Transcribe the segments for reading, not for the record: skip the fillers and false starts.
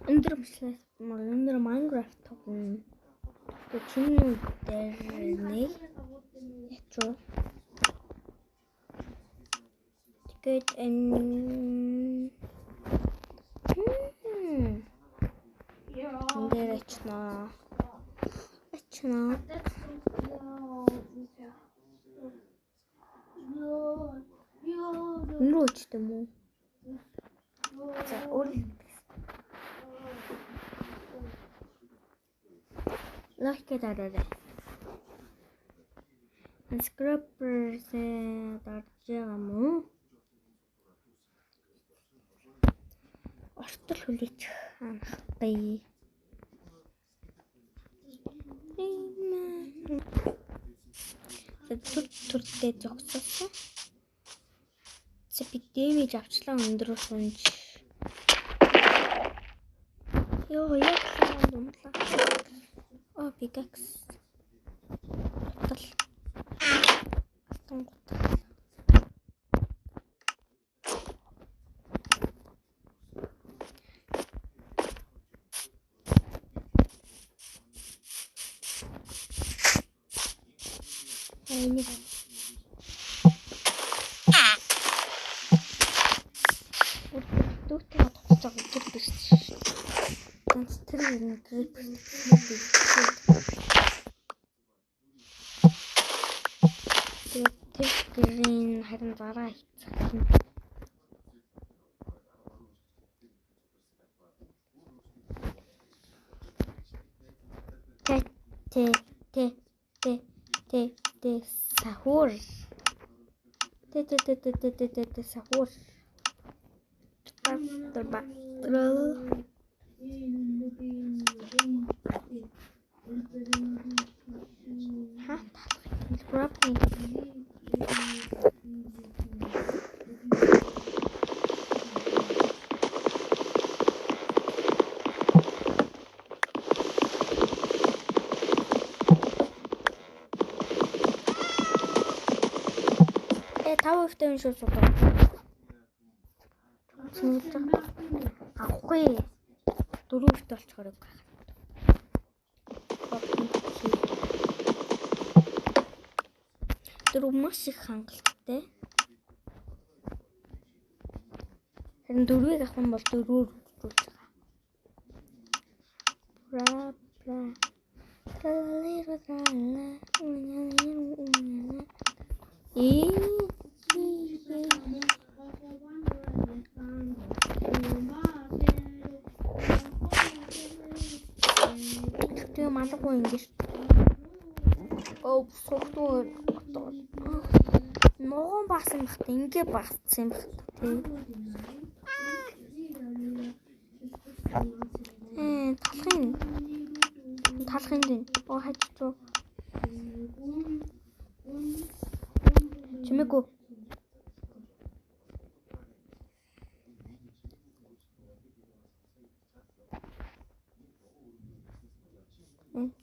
Өндөр Minecraft тоглоно. Чиний дээр нэг ячуу. Тэгээд дээр ачнаа. Нүүч юм уу? За лайк дараарай. Scrapper дарж байгаа мó. Ортол хүлээж анхгий. Төртэй зогсоосон. Би дэмэж авчлаа өндөр сунж. Йоо яг ундлаа. Pickaxe. Green харин зараа хийцэх. Сахур. Сахур. Тавьтай юм шүү судаа. Авахгүй. 4-т болчихорог байх. Дөрөв маш их хангалттай. Харин 4-ийг авах юм бол 4-өөр үржүүлж байгаа. Малгүй ингэж сухтуу ногоон баасан бахта ингээ багцсан бахта тий. Талхын дин хажуу чимээгүй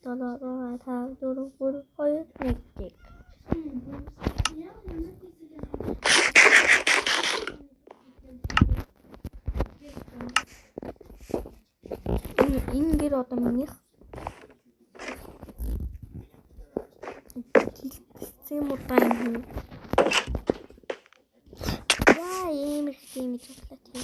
долоо тав дөрөв бүр хоёр нэг Ингэр одоо минийх тийм удаан яа ийм их тийм чухал тийм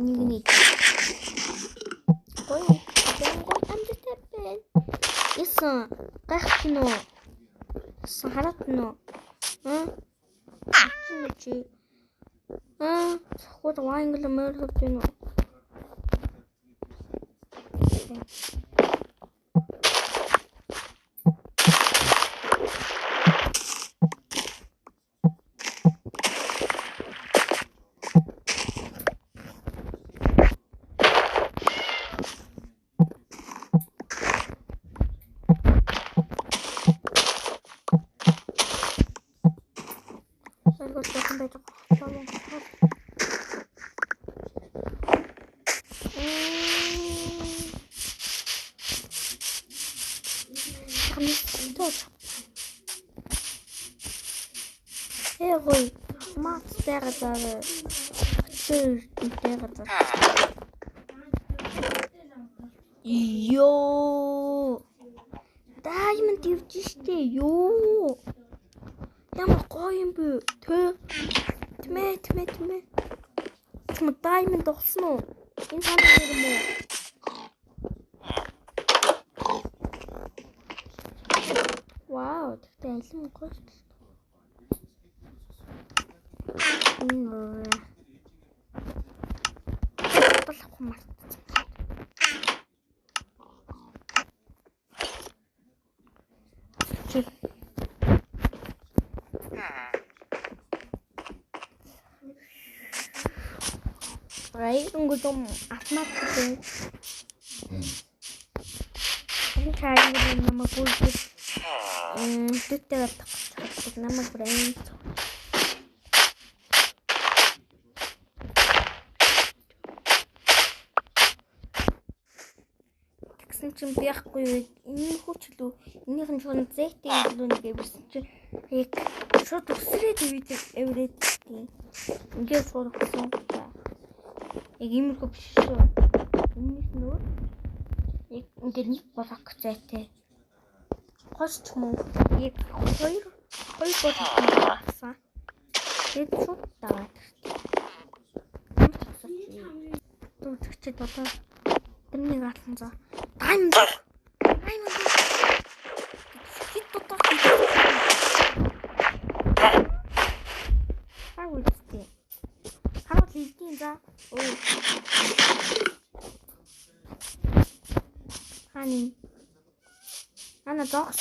нэг ой амттай ясан гахно сахарат но чи хот вайнгл мөр хөтөнө Ой, мат стягаться. Стягаться. Йоо. Diamond ивж штэ. Йоо. Ямар гоё юм бэ? Тэмээ. Diamond олсон уу? Энэ санаа юм уу? Вау, тэгтээ алим гоё шүү дээ. Болох мартсан. Iron 좀 아스마트데. 이 자리는 너무 보이지. 뜻대로 딱 너무 그래. Тэгсэн чинь байхгүй энэ хүчлүү энийх нь шууд зэтэй илүү нэгэ бирсэн чинь яг шууд өсрээд эврээд тийм. Ингээд сурахсан. Яг иймэрхүү биш шүү. Энэс нөө яг ингээд нэг блок зайтай. Хос ч юм уу яг хоёр блок байсан. Тэгээд шууд даваад. Төвчөд одоо тэрнийг алсан за. Diamond. Хит дотоо. Хавуултээ. Хавуул хийдин за. Ой. Хани. Ана догс.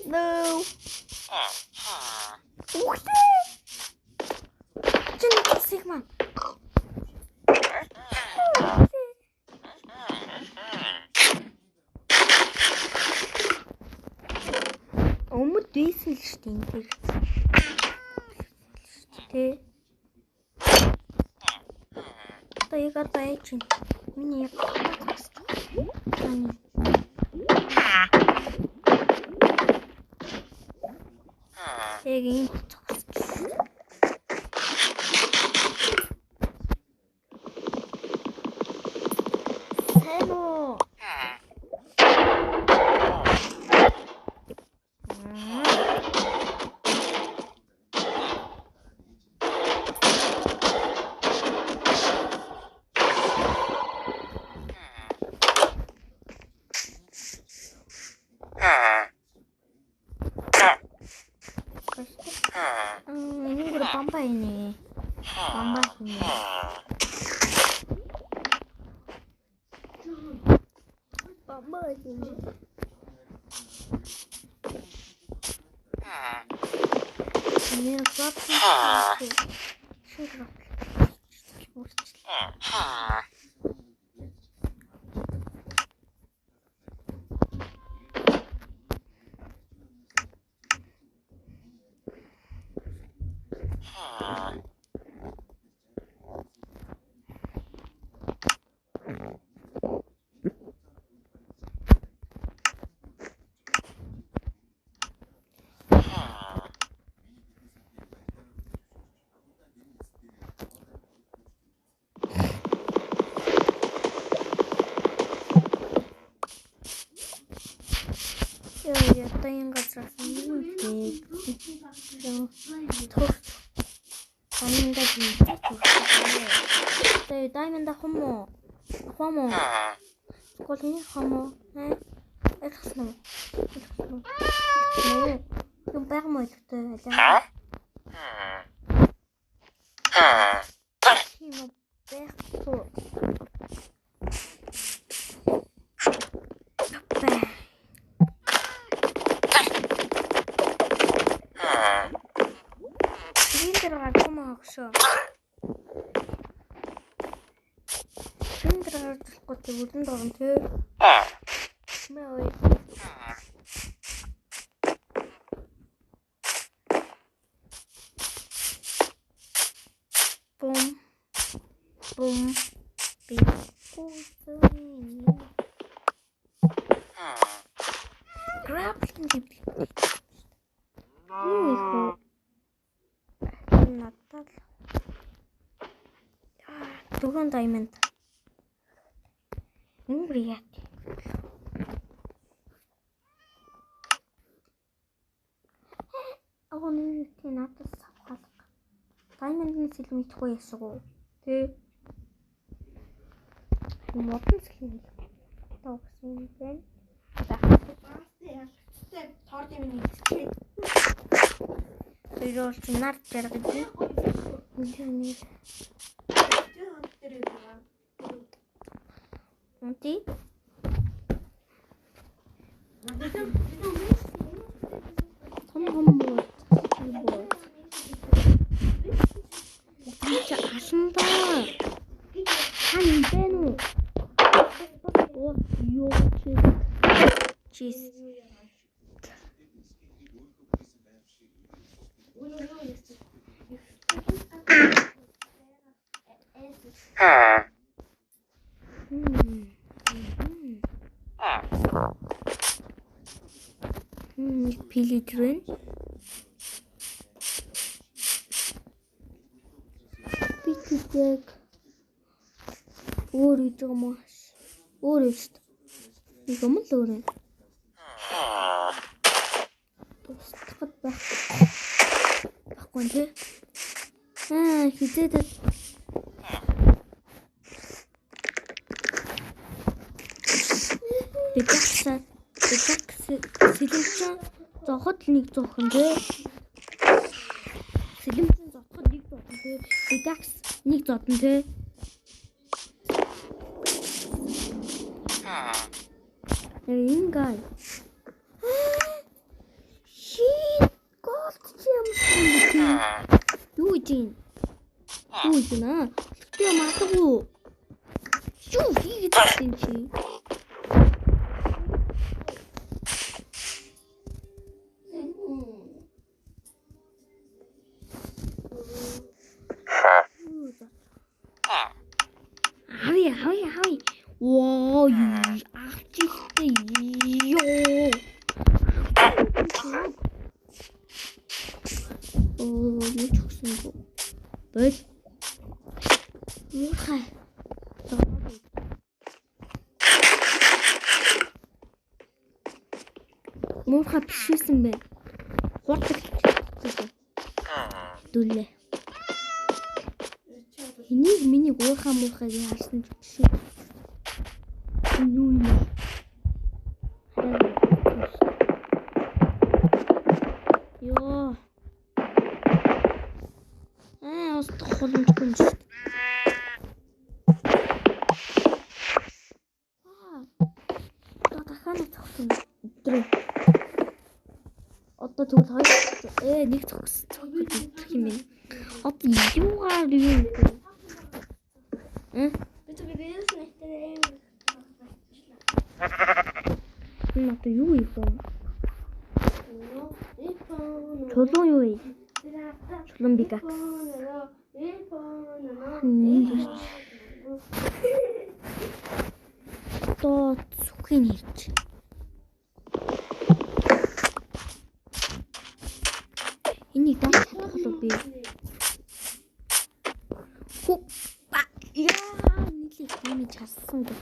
No. Sigma. Омд дийсэн л штий энэ тэр. Тэ. Одоо яг одоо яа чинь. Миний яг тань. Яг энэ 이거 밤바이네. 밤바이네. 밤바이네. 얘는 수학생 싫어. Одоо энэ газраас юм дээ. Diamond diamond хомо. Сколны хомо. Эхсэн. Юм багмаа ихтэй алаа. Тийм бэхсо. Синдраар зүлгүүт үлэн дорн тээ. Мэй. Бум. бум бикусэн. Граблинг гэдэг. Юу их надад. Дөрөв diamond. Яа. Агоны надад савхалга. Diamond-ны сэлмийн ихгүй ясуу. Тэ. Модон сэлмийн. Тавсан юм байна. Торд юм нэг. Тэрөө чи нар жаргаж байна. Үнэний. Үнти. Хомбоо. Чи асанда. Хан бэнү. Оо ёо чис. Пилитрин. Питик. Ори жомас. Орист. Игом л өөрөө. Тусахад байхгүй нэ. Хизээд Сэлэмчин зоход нэг зохон тэ. Сэлэмчин зоход нэг зохон тэ. Редакс нэг зодон тэ. Ингай. Шин голд юм. Юу ийн? Юу ийн аа? Би маадгүй. Юу хийгээд байна чи? Хай. Wow, artiste. Yo. Oh, юу чгсэн бо. Бөл. Муухай. Муухай бишсэн бэ. Хурдаг. Дүлээ. Энийг миний уухай муухайг харсан ч биш. Юу юм. Ёо. Устдах боломжгүй юм шүү. Дахиад цогсон. Өдрөө. Одоо тэгвэл хоёр нэг цогсон юм бэ. Одоо юугаар юм бэ? Бид nähтэй. Одоо юу юм бэ? Чулуун юу вэ? Чулуун бигакс. Одоо цүхийн хийж. Энийг даах болов би. Яа, нийлээ хэмээн чарсан гэ.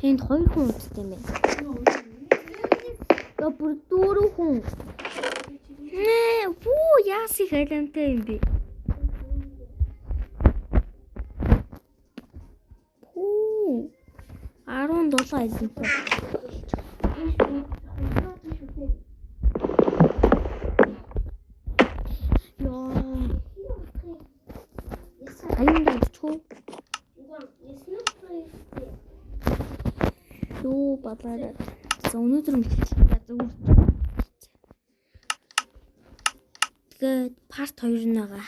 Энд хоёр хүн үстэй юм байна. Бүр дөрөв хүн. Бүү яаси хэлэнтэй юм бэ? Бүү 17 айлтай. Юу бабараа. Өнөөдөр мэдчихсэн. Тэгээд part 2 нэгаа.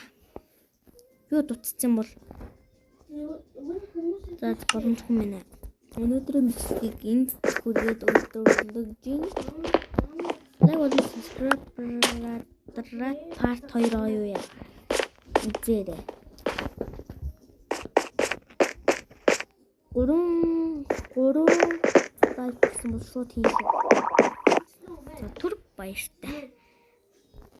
Юу дутцсан бол за боломжгүй мэнэ. Өнөөдрийн бичлэгийг энд хүргээд өндөрлөж like болон subscribe part 2 юу яа. Үзээрэй. 3 лайк гэсэн бол шууд хийх. За түр баяртай.